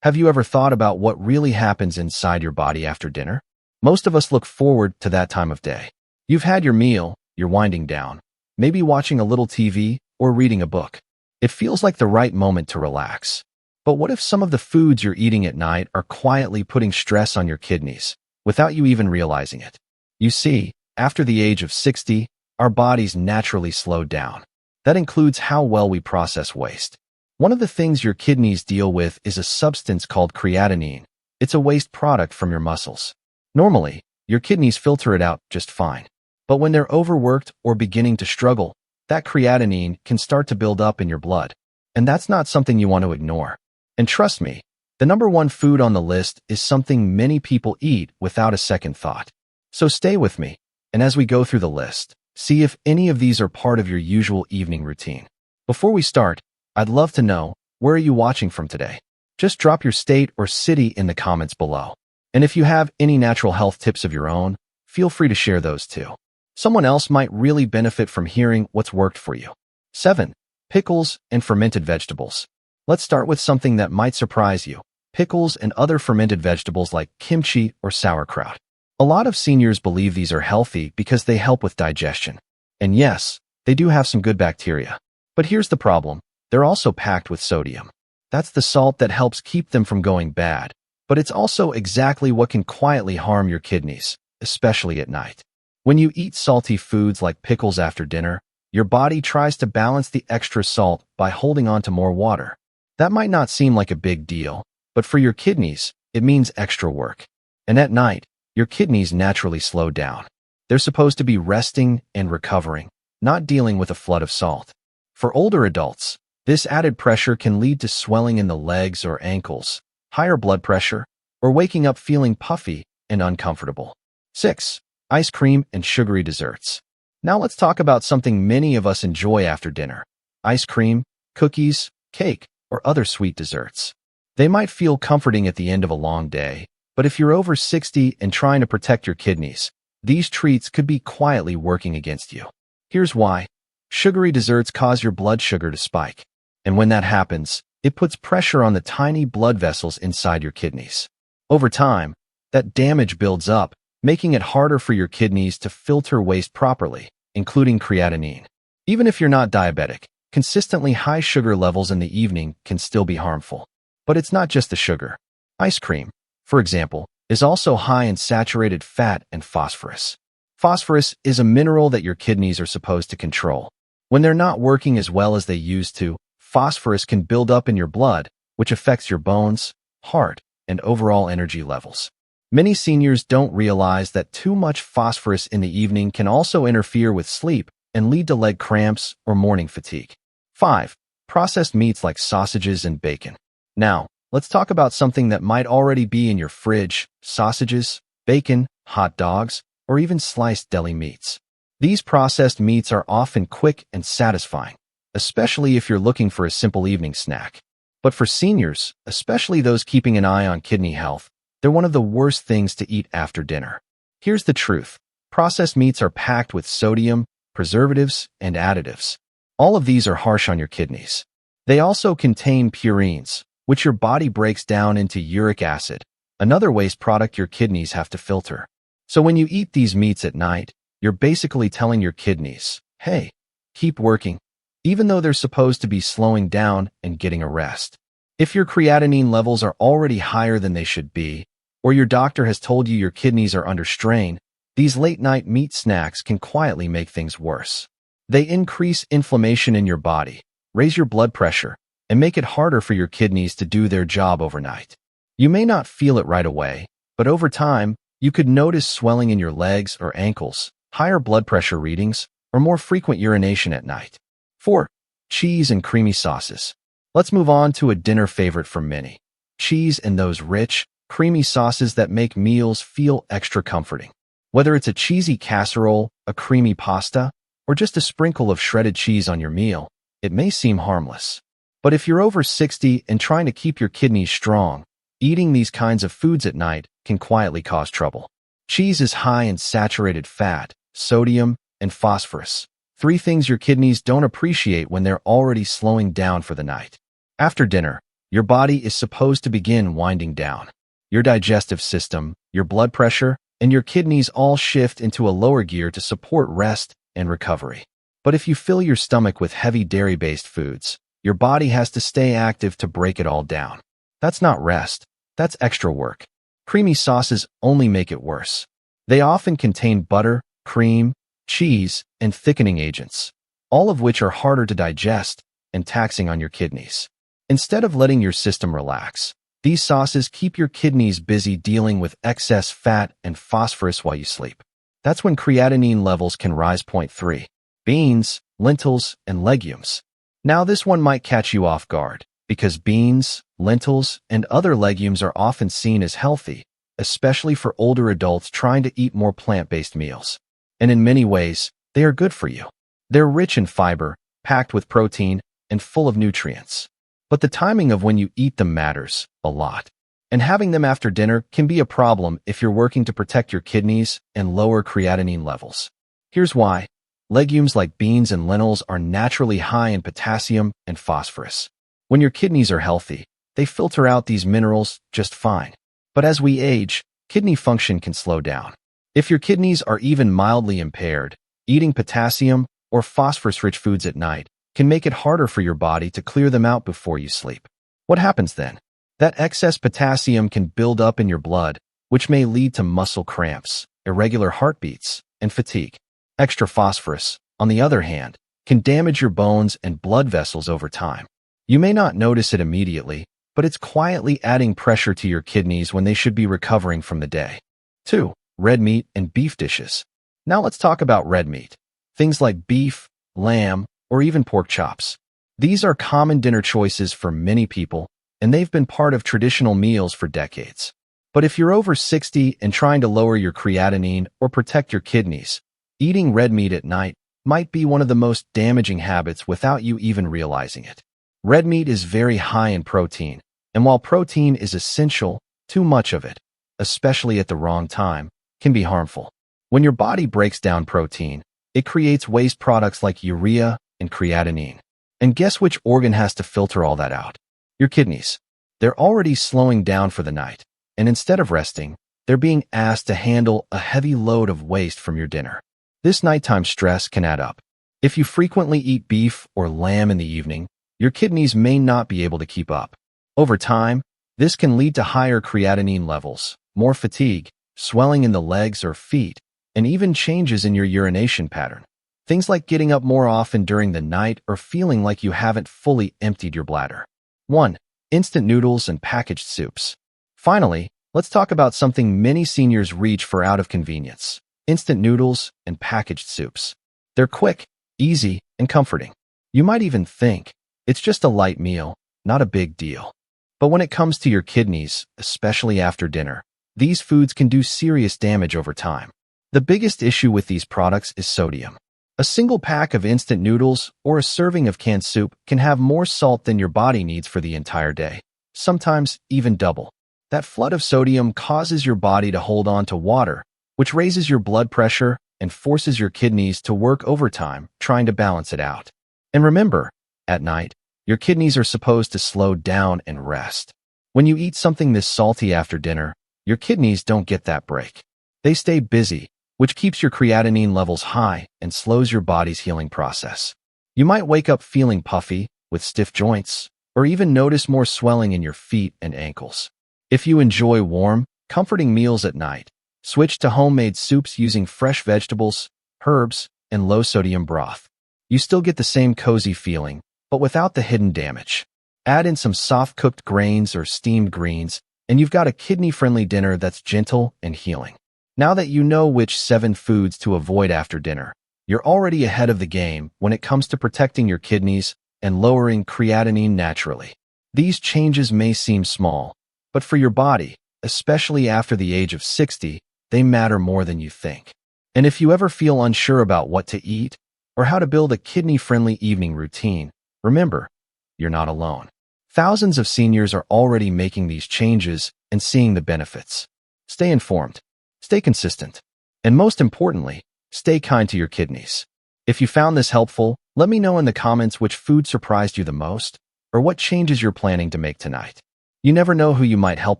Have you ever thought about what really happens inside your body after dinner? Most of us look forward to that time of day. You've had your meal, you're winding down, maybe watching a little TV or reading a book. It feels like the right moment to relax. But what if some of the foods you're eating at night are quietly putting stress on your kidneys, without you even realizing it? You see, after the age of 60, our bodies naturally slow down. That includes how well we process waste. One of the things your kidneys deal with is a substance called creatinine. It's a waste product from your muscles. Normally, your kidneys filter it out just fine. But when they're overworked or beginning to struggle, that creatinine can start to build up in your blood. And that's not something you want to ignore. And trust me, the number one food on the list is something many people eat without a second thought. So stay with me, and as we go through the list, see if any of these are part of your usual evening routine. Before we start, I'd love to know, where are you watching from today? Just drop your state or city in the comments below. And if you have any natural health tips of your own, feel free to share those too. Someone else might really benefit from hearing what's worked for you. 7. Pickles and fermented vegetables. Let's start with something that might surprise you. Pickles and other fermented vegetables like kimchi or sauerkraut. A lot of seniors believe these are healthy because they help with digestion. And yes, they do have some good bacteria. But here's the problem. They're also packed with sodium. That's the salt that helps keep them from going bad. But it's also exactly what can quietly harm your kidneys, especially at night. When you eat salty foods like pickles after dinner, your body tries to balance the extra salt by holding on to more water. That might not seem like a big deal, but for your kidneys, it means extra work. And at night, your kidneys naturally slow down. They're supposed to be resting and recovering, not dealing with a flood of salt. For older adults, this added pressure can lead to swelling in the legs or ankles, higher blood pressure, or waking up feeling puffy and uncomfortable. 6. Ice cream and sugary desserts. Now let's talk about something many of us enjoy after dinner. Ice cream, cookies, cake, or other sweet desserts. They might feel comforting at the end of a long day, but if you're over 60 and trying to protect your kidneys, these treats could be quietly working against you. Here's why. Sugary desserts cause your blood sugar to spike. And when that happens, it puts pressure on the tiny blood vessels inside your kidneys. Over time, that damage builds up, making it harder for your kidneys to filter waste properly, including creatinine. Even if you're not diabetic, consistently high sugar levels in the evening can still be harmful. But it's not just the sugar. Ice cream, for example, is also high in saturated fat and phosphorus. Phosphorus is a mineral that your kidneys are supposed to control. When they're not working as well as they used to, phosphorus can build up in your blood, which affects your bones, heart, and overall energy levels. Many seniors don't realize that too much phosphorus in the evening can also interfere with sleep and lead to leg cramps or morning fatigue. 5. Processed meats like sausages and bacon. Now, let's talk about something that might already be in your fridge: sausages, bacon, hot dogs, or even sliced deli meats. These processed meats are often quick and satisfying, especially if you're looking for a simple evening snack. But for seniors, especially those keeping an eye on kidney health, they're one of the worst things to eat after dinner. Here's the truth. Processed meats are packed with sodium, preservatives, and additives. All of these are harsh on your kidneys. They also contain purines, which your body breaks down into uric acid, another waste product your kidneys have to filter. So when you eat these meats at night, you're basically telling your kidneys, hey, keep working, even though they're supposed to be slowing down and getting a rest. If your creatinine levels are already higher than they should be, or your doctor has told you your kidneys are under strain, these late-night meat snacks can quietly make things worse. They increase inflammation in your body, raise your blood pressure, and make it harder for your kidneys to do their job overnight. You may not feel it right away, but over time, you could notice swelling in your legs or ankles, higher blood pressure readings, or more frequent urination at night. 4. Cheese and creamy sauces. Let's move on to a dinner favorite for many. Cheese and those rich, creamy sauces that make meals feel extra comforting. Whether it's a cheesy casserole, a creamy pasta, or just a sprinkle of shredded cheese on your meal, it may seem harmless. But if you're over 60 and trying to keep your kidneys strong, eating these kinds of foods at night can quietly cause trouble. Cheese is high in saturated fat, sodium, and phosphorus, 3 things your kidneys don't appreciate when they're already slowing down for the night. After dinner, your body is supposed to begin winding down. Your digestive system, your blood pressure, and your kidneys all shift into a lower gear to support rest and recovery. But if you fill your stomach with heavy dairy-based foods, your body has to stay active to break it all down. That's not rest, that's extra work. Creamy sauces only make it worse. They often contain butter, cream, cheese, and thickening agents, all of which are harder to digest and taxing on your kidneys. Instead of letting your system relax, these sauces keep your kidneys busy dealing with excess fat and phosphorus while you sleep. That's when creatinine levels can rise. Point 3. Beans, lentils, and legumes. Now this one might catch you off guard, because beans, lentils, and other legumes are often seen as healthy, especially for older adults trying to eat more plant-based meals. And in many ways, they are good for you. They're rich in fiber, packed with protein, and full of nutrients. But the timing of when you eat them matters a lot. And having them after dinner can be a problem if you're working to protect your kidneys and lower creatinine levels. Here's why. Legumes like beans and lentils are naturally high in potassium and phosphorus. When your kidneys are healthy, they filter out these minerals just fine. But as we age, kidney function can slow down. If your kidneys are even mildly impaired, eating potassium or phosphorus-rich foods at night can make it harder for your body to clear them out before you sleep. What happens then? That excess potassium can build up in your blood, which may lead to muscle cramps, irregular heartbeats, and fatigue. Extra phosphorus, on the other hand, can damage your bones and blood vessels over time. You may not notice it immediately, but it's quietly adding pressure to your kidneys when they should be recovering from the day. 2. Red meat and beef dishes. Now let's talk about red meat. Things like beef, lamb, or even pork chops. These are common dinner choices for many people, and they've been part of traditional meals for decades. But if you're over 60 and trying to lower your creatinine or protect your kidneys, eating red meat at night might be one of the most damaging habits without you even realizing it. Red meat is very high in protein, and while protein is essential, too much of it, especially at the wrong time, can be harmful. When your body breaks down protein, it creates waste products like urea and creatinine. And guess which organ has to filter all that out? Your kidneys. They're already slowing down for the night, and instead of resting, they're being asked to handle a heavy load of waste from your dinner. This nighttime stress can add up. If you frequently eat beef or lamb in the evening, your kidneys may not be able to keep up. Over time, this can lead to higher creatinine levels, more fatigue, swelling in the legs or feet, and even changes in your urination pattern. Things like getting up more often during the night or feeling like you haven't fully emptied your bladder. 1. Instant noodles and packaged soups. Finally, let's talk about something many seniors reach for out of convenience: instant noodles and packaged soups. They're quick, easy, and comforting. You might even think it's just a light meal, not a big deal. But when it comes to your kidneys, especially after dinner, these foods can do serious damage over time. The biggest issue with these products is sodium. A single pack of instant noodles or a serving of canned soup can have more salt than your body needs for the entire day, sometimes even double. That flood of sodium causes your body to hold on to water, which raises your blood pressure and forces your kidneys to work overtime trying to balance it out. And remember, at night, your kidneys are supposed to slow down and rest. When you eat something this salty after dinner, your kidneys don't get that break. They stay busy, which keeps your creatinine levels high and slows your body's healing process. You might wake up feeling puffy, with stiff joints, or even notice more swelling in your feet and ankles. If you enjoy warm, comforting meals at night, switch to homemade soups using fresh vegetables, herbs, and low-sodium broth. You still get the same cozy feeling, but without the hidden damage. Add in some soft-cooked grains or steamed greens, and you've got a kidney-friendly dinner that's gentle and healing. Now that you know which 7 foods to avoid after dinner, you're already ahead of the game when it comes to protecting your kidneys and lowering creatinine naturally. These changes may seem small, but for your body, especially after the age of 60, they matter more than you think. And if you ever feel unsure about what to eat or how to build a kidney-friendly evening routine, remember, you're not alone. Thousands of seniors are already making these changes and seeing the benefits. Stay informed. Stay consistent. And most importantly, stay kind to your kidneys. If you found this helpful, let me know in the comments which food surprised you the most. or what changes you're planning to make tonight. You never know who you might help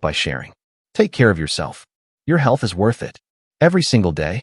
by sharing. Take care of yourself. Your health is worth it. Every single day.